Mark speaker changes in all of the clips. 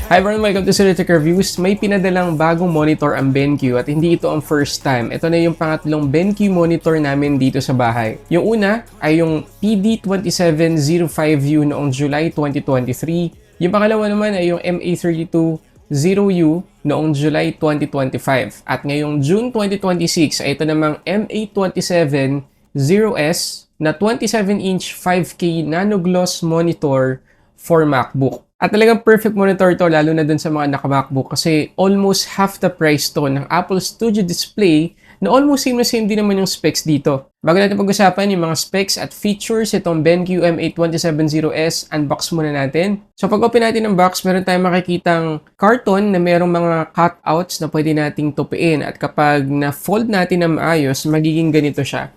Speaker 1: Hi everyone, welcome to Solitech Reviews. May pinadalang bagong monitor ang BenQ at hindi ito ang first time. Ito na yung pangatlong BenQ monitor namin dito sa bahay. Yung una ay yung PD2705U noong July 2023. Yung pangalawa naman ay yung MA3200U noong July 2025. At ngayong June 2026 ay ito namang MA2700S na 27-inch 5K nano gloss monitor for MacBook. At talagang perfect monitor to lalo na dun sa mga naka-MacBook kasi almost half the price to ng Apple Studio Display na almost same na same din naman yung specs dito. Bago natin pag-usapan yung mga specs at features itong BenQ MA270S, unbox muna natin. So pag open natin ng box, meron tayong makikitang carton na merong mga cutouts na pwede nating tupiin at kapag na-fold natin na maayos, magiging ganito siya.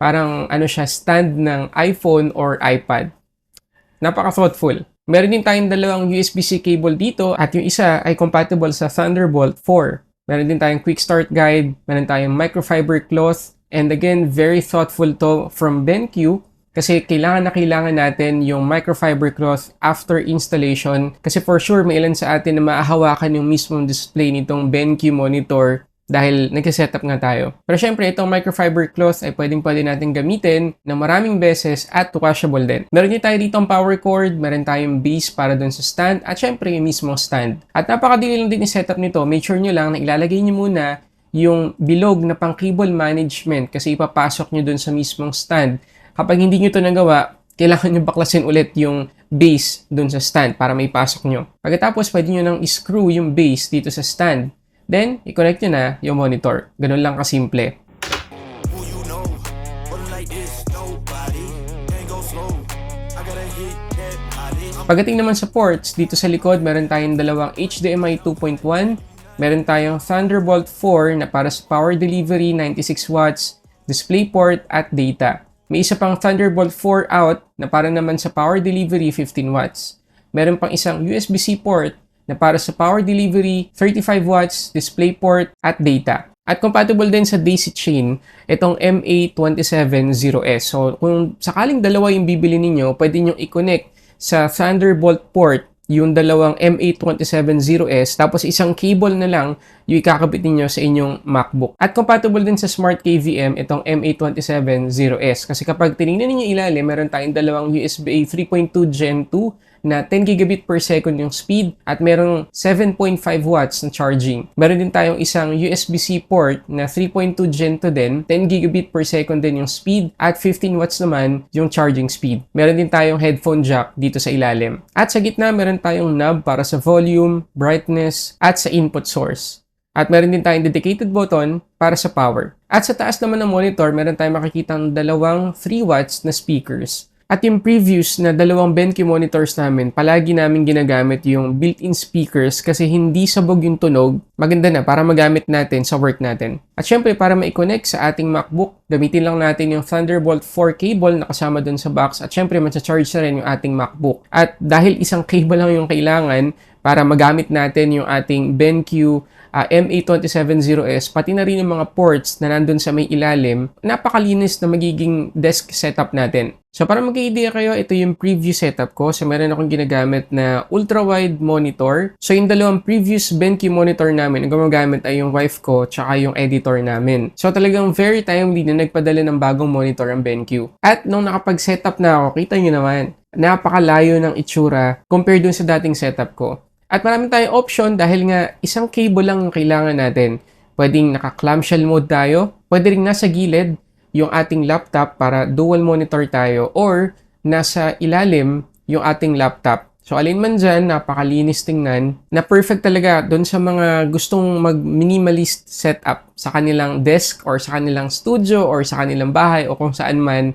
Speaker 1: Parang siya, stand ng iPhone or iPad. Napaka-thoughtful. Meron din tayong dalawang USB-C cable dito at yung isa ay compatible sa Thunderbolt 4. Meron din tayong quick start guide, meron tayong microfiber cloth, and again, very thoughtful to from BenQ kasi kailangan natin yung microfiber cloth after installation kasi for sure may ilan sa atin na maahawakan yung mismong display nitong BenQ monitor dahil nagsisetup nga tayo. Pero syempre, itong microfiber cloth ay pwede natin gamitin na maraming beses at washable din. Meron din tayo dito ang power cord, meron tayong base para dun sa stand, at syempre yung mismong stand. At napakadali lang din yung setup nito. Make sure nyo lang na ilalagay nyo muna yung bilog na pang cable management kasi ipapasok nyo dun sa mismong stand. Kapag hindi nyo ito nagawa, kailangan nyo baklasin ulit yung base dun sa stand para may pasok nyo. Pagkatapos, pwede nyo nang screw yung base dito sa stand. Then, i-connect nyo na yung monitor. Ganun lang kasimple. Pagdating naman sa ports, dito sa likod, meron tayong dalawang HDMI 2.1, meron tayong Thunderbolt 4 na para sa power delivery, 96 watts, DisplayPort at data. May isa pang Thunderbolt 4 out na para naman sa power delivery, 15 watts. Meron pang isang USB-C port na para sa power delivery, 35 watts, DisplayPort, at data. At compatible din sa daisy chain, itong MA270S. So, kung sakaling dalawa yung bibili ninyo, pwede nyo i-connect sa Thunderbolt port yung dalawang MA270S, tapos isang cable na lang yung ikakabit ninyo sa inyong MacBook. At compatible din sa Smart KVM itong MA270S. Kasi kapag tinignan ninyo ilalim, meron tayong dalawang USB 3.2 Gen 2 na 10 gigabit per second yung speed at merong 7.5 watts na charging. Meron din tayong isang USB-C port na 3.2 Gen 2 din, 10 gigabit per second din yung speed at 15 watts naman yung charging speed. Meron din tayong headphone jack dito sa ilalim. At sa gitna, meron tayong knob para sa volume, brightness, at sa input source. At meron din tayong dedicated button para sa power. At sa taas naman ng monitor, meron tayong makikitang dalawang 3 watts na speakers. At yung previous na dalawang BenQ monitors namin, palagi namin ginagamit yung built-in speakers kasi hindi sabog yung tunog. Maganda na para magamit natin sa work natin. At syempre, para ma-connect sa ating MacBook, gamitin lang natin yung Thunderbolt 4 cable na kasama dun sa box. At syempre, matcha-charge na rin yung ating MacBook. At dahil isang cable lang yung kailangan para magamit natin yung ating BenQ MA270S, pati na rin yung mga ports na nandun sa may ilalim, napakalinis na magiging desk setup natin. So para magka-idea kayo, ito yung preview setup ko. So meron akong ginagamit na ultra-wide monitor. So yung dalawang previous BenQ monitor namin, ang gumagamit ay yung wife ko tsaka yung editor namin. So talagang very timely na nagpadala ng bagong monitor ang BenQ. At nung nakapag-setup na ako, kita nyo naman, napakalayo ng itsura compared dun sa dating setup ko. At marami tayong option dahil nga isang cable lang ang kailangan natin. Pwedeng naka-clamshell mode tayo, pwede rin nasa gilid yung ating laptop para dual monitor tayo or nasa ilalim yung ating laptop. So alin man dyan, napakalinis tingnan na perfect talaga doon sa mga gustong mag-minimalist setup sa kanilang desk or sa kanilang studio or sa kanilang bahay o kung saan man.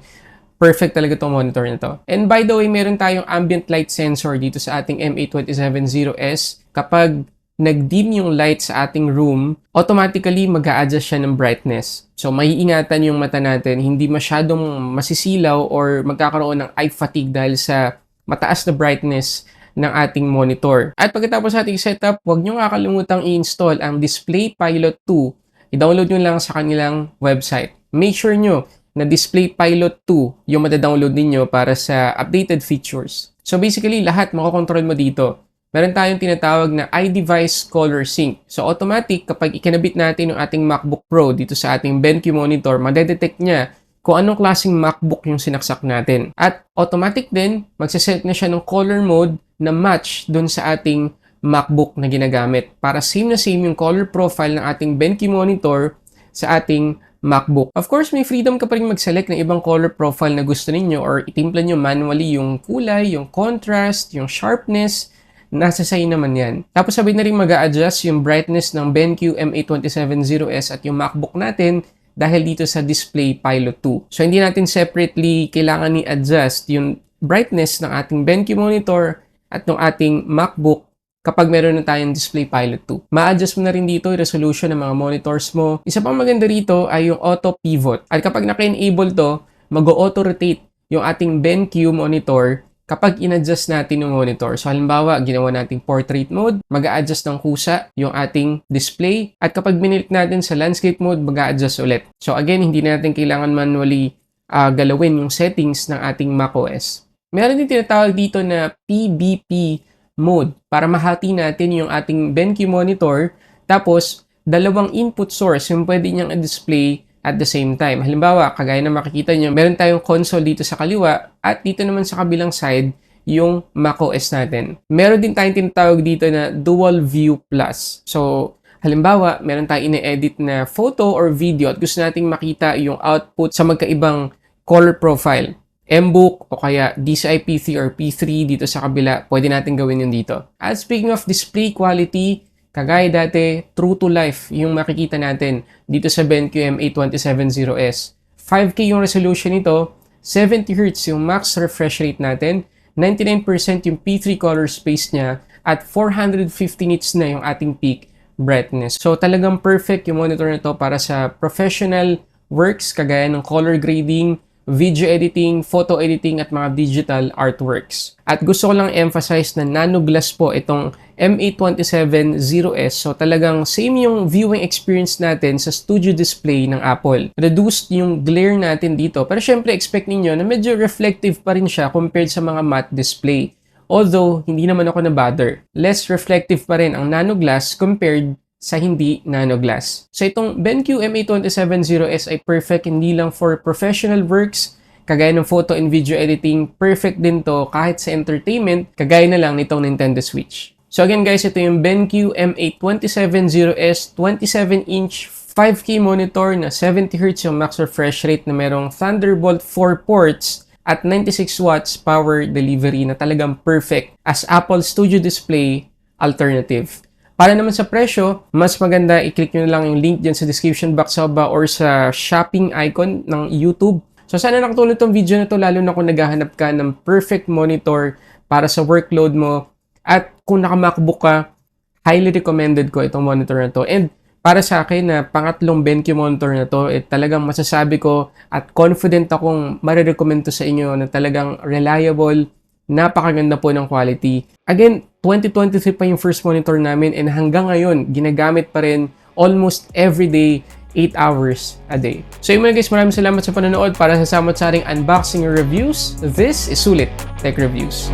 Speaker 1: Perfect talaga itong monitor na to. And by the way, meron tayong ambient light sensor dito sa ating MA270S. Kapag nag-dim yung light sa ating room, automatically mag-a-adjust siya ng brightness. So, maiingatan yung mata natin, hindi masyadong masisilaw or magkakaroon ng eye fatigue dahil sa mataas na brightness ng ating monitor. At pagkatapos sa ating setup, huwag nyo kakalimutang i-install ang DisplayPilot 2. I-download nyo lang sa kanilang website. Make sure nyo na DisplayPilot 2 yung madadownload ninyo para sa updated features. So basically, lahat makokontrol mo dito. meron tayong tinatawag na iDevice Color Sync. So automatic, kapag ikinabit natin yung ating MacBook Pro dito sa ating BenQ monitor, madedetect niya kung anong klaseng MacBook yung sinaksak natin. At automatic din, magsaset na siya ng color mode na match dun sa ating MacBook na ginagamit. Para same na same yung color profile ng ating BenQ monitor sa ating MacBook. Of course, may freedom ka pa rin mag-select ng ibang color profile na gusto ninyo or itimpla nyo manually yung kulay, yung contrast, yung sharpness. Nasa sa'yo naman yan. Tapos sabay na rin mag-a-adjust yung brightness ng BenQ M82700S at yung MacBook natin dahil dito sa Display Pilot 2. So hindi natin separately kailangan i-adjust yung brightness ng ating BenQ monitor at ng ating MacBook kapag meron na tayong Display Pilot 2. Ma-adjust mo na rin dito yung resolution ng mga monitors mo. Isa pang maganda rito ay yung auto pivot. At kapag naka-enable to, mag-auto rotate yung ating BenQ monitor kapag in-adjust natin yung monitor. So halimbawa, ginawa nating portrait mode, mag-a-adjust ng kusa yung ating display. At kapag binilik natin sa landscape mode, mag-a-adjust ulit. So again, hindi natin kailangan manually galawin yung settings ng ating macOS. Meron din tinatawag dito na PBP mode para mahati natin yung ating BenQ monitor tapos dalawang input source yung pwede niyang i-display at the same time. Halimbawa, kagaya na makikita nyo, meron tayong console dito sa kaliwa at dito naman sa kabilang side yung macOS natin. Meron din tayong tinatawag dito na Dual View Plus. So, halimbawa, meron tayong ine-edit na photo or video at gusto nating makita yung output sa magkaibang color profile. MBook o kaya DCI P3 or P3 dito sa kabila, pwede natin gawin yun dito. At speaking of display quality, kagaya dati, true to life yung makikita natin dito sa BenQ M82700S. 5K yung resolution nito, 70Hz yung max refresh rate natin, 99% yung P3 color space niya, at 450 nits na yung ating peak brightness. So talagang perfect yung monitor na to para sa professional works kagaya ng color grading, video editing, photo editing at mga digital artworks. At gusto ko lang emphasize na nano glass po itong M82700S. So talagang same yung viewing experience natin sa studio display ng Apple. Reduced yung glare natin dito. Pero syempre expect ninyo na medyo reflective pa rin siya compared sa mga matte display. Although hindi naman ako na-bother. Less reflective pa rin ang nano glass compared sa hindi nano glass. So itong BenQ M82700S ay perfect hindi lang for professional works, kagaya ng photo and video editing, perfect din to kahit sa entertainment, kagaya na lang nitong Nintendo Switch. So again guys, ito yung BenQ M82700S 27-inch 5K monitor na 70Hz yung max refresh rate na merong Thunderbolt 4 ports at 96 watts power delivery na talagang perfect as Apple Studio Display alternative. Para naman sa presyo, mas maganda i-click nyo na lang yung link dyan sa description box sa baba or sa shopping icon ng YouTube. So sana nakatulong tong video na to lalo na kung naghahanap ka ng perfect monitor para sa workload mo. At kung naka-MacBook ka, highly recommended ko itong monitor na to. And para sa akin na pangatlong BenQ monitor na to, talagang masasabi ko at confident akong marirecommend to sa inyo na talagang reliable, napakaganda po ng quality. Again, 2023 pa yung first monitor namin and hanggang ngayon, ginagamit pa rin almost every day, 8 hours a day. So yun mga guys, maraming salamat sa panonood para sa samot-saring unboxing reviews. This is Sulit Tech Reviews.